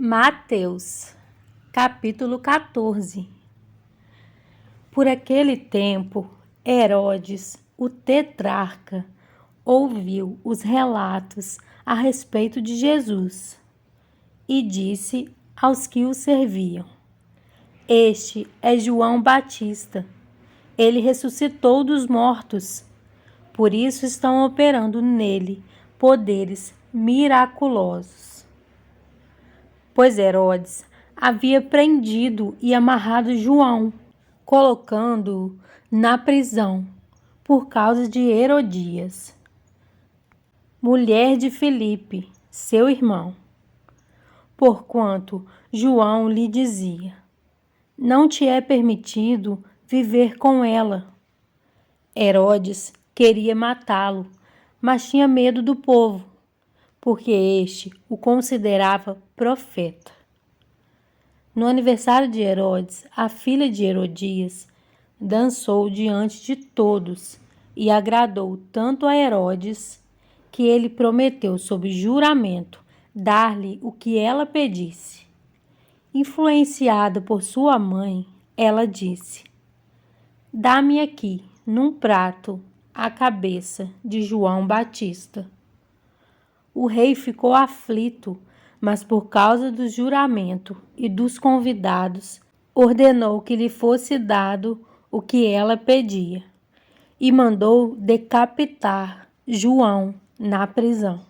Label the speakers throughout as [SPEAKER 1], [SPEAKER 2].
[SPEAKER 1] Mateus, capítulo 14. Por aquele tempo, Herodes, o tetrarca, ouviu os relatos a respeito de Jesus e disse aos que o serviam: Este é João Batista. Ele ressuscitou dos mortos. Por isso estão operando nele poderes miraculosos. Pois Herodes havia prendido e amarrado João, colocando-o na prisão por causa de Herodias, mulher de Filipe, seu irmão. Porquanto João lhe dizia: Não te é permitido viver com ela. Herodes queria matá-lo, mas tinha medo do povo, porque este o considerava profeta. No aniversário de Herodes, a filha de Herodias dançou diante de todos e agradou tanto a Herodes que ele prometeu sob juramento dar-lhe o que ela pedisse. Influenciada por sua mãe, ela disse: Dá-me aqui, num prato, a cabeça de João Batista. O rei ficou aflito, mas por causa do juramento e dos convidados, ordenou que lhe fosse dado o que ela pedia e mandou decapitar João na prisão.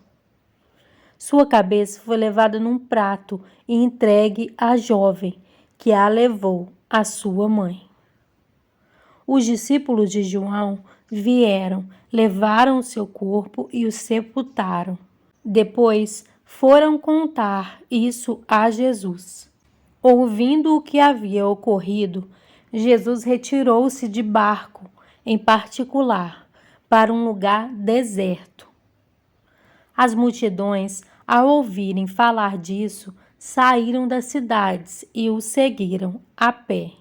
[SPEAKER 1] Sua cabeça foi levada num prato e entregue à jovem, que a levou à sua mãe. Os discípulos de João vieram, levaram o seu corpo e o sepultaram. Depois foram contar isso a Jesus. Ouvindo o que havia ocorrido, Jesus retirou-se de barco, em particular, para um lugar deserto. As multidões, ao ouvirem falar disso, saíram das cidades e o seguiram a pé.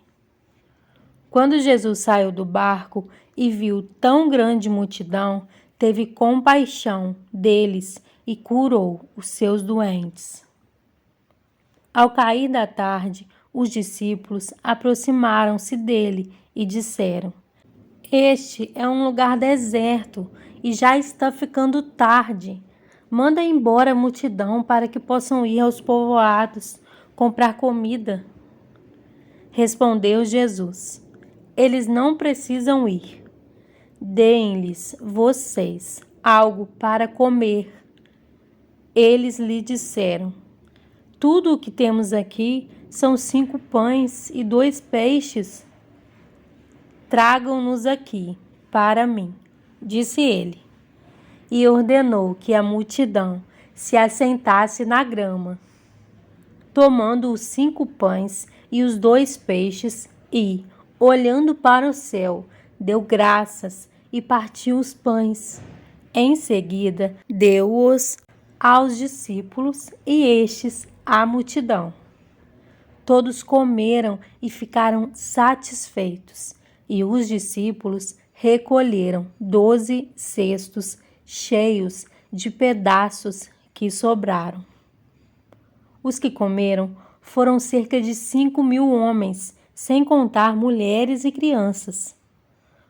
[SPEAKER 1] Quando Jesus saiu do barco e viu tão grande multidão, teve compaixão deles e curou os seus doentes. Ao cair da tarde, os discípulos aproximaram-se dele e disseram: Este é um lugar deserto e já está ficando tarde. Manda embora a multidão para que possam ir aos povoados comprar comida. Respondeu Jesus: Eles não precisam ir. Deem-lhes vocês algo para comer. Eles lhe disseram: Tudo o que temos aqui são 5 pães e 2 peixes. Tragam-nos aqui, para mim, disse ele. E ordenou que a multidão se assentasse na grama. Tomando os 5 pães e os 2 peixes e, olhando para o céu, deu graças e partiu os pães. Em seguida, deu-os aos discípulos e estes à multidão. Todos comeram e ficaram satisfeitos, e os discípulos recolheram 12 cestos cheios de pedaços que sobraram. Os que comeram foram cerca de 5.000 homens, sem contar mulheres e crianças.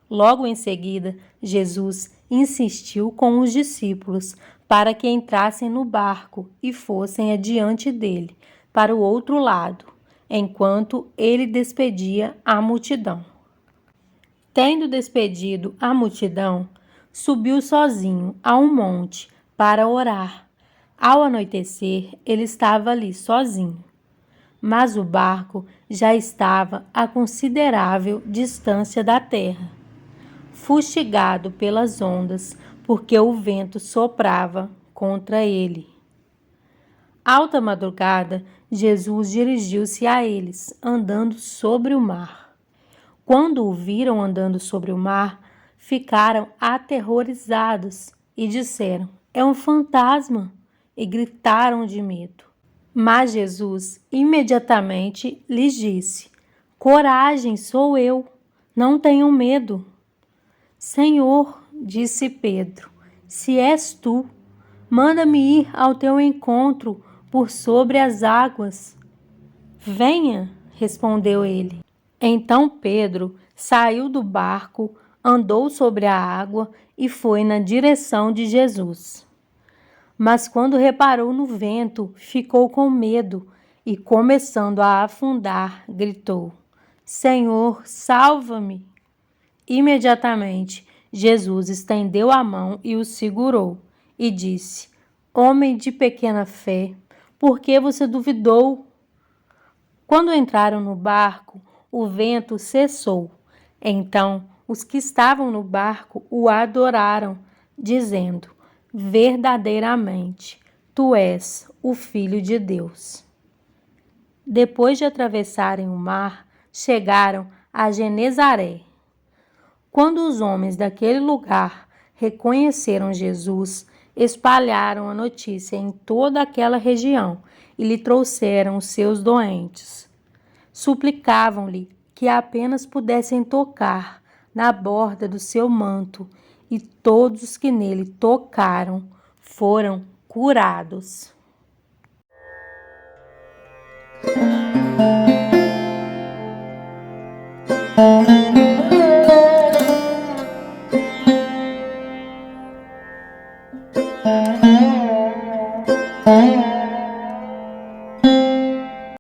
[SPEAKER 1] Logo em seguida, Jesus insistiu com os discípulos para que entrassem no barco e fossem adiante dele, para o outro lado, enquanto ele despedia a multidão. Tendo despedido a multidão, subiu sozinho a um monte para orar. Ao anoitecer, ele estava ali sozinho. Mas o barco já estava a considerável distância da terra, fustigado pelas ondas, porque o vento soprava contra ele. Alta madrugada, Jesus dirigiu-se a eles, andando sobre o mar. Quando o viram andando sobre o mar, ficaram aterrorizados e disseram: É um fantasma! E gritaram de medo. Mas Jesus imediatamente lhes disse: Coragem, sou eu, não tenham medo. Senhor, disse Pedro, se és tu, manda-me ir ao teu encontro por sobre as águas. Venha, respondeu ele. Então Pedro saiu do barco, andou sobre a água e foi na direção de Jesus. Mas quando reparou no vento, ficou com medo e, começando a afundar, gritou: Senhor, salva-me! Imediatamente, Jesus estendeu a mão e o segurou e disse: Homem de pequena fé, por que você duvidou? Quando entraram no barco, o vento cessou. Então, os que estavam no barco o adoraram, dizendo: Verdadeiramente, tu és o Filho de Deus. Depois de atravessarem o mar, chegaram a Genezaré. Quando os homens daquele lugar reconheceram Jesus, espalharam a notícia em toda aquela região e lhe trouxeram os seus doentes. Suplicavam-lhe que apenas pudessem tocar na borda do seu manto, e todos os que nele tocaram foram curados.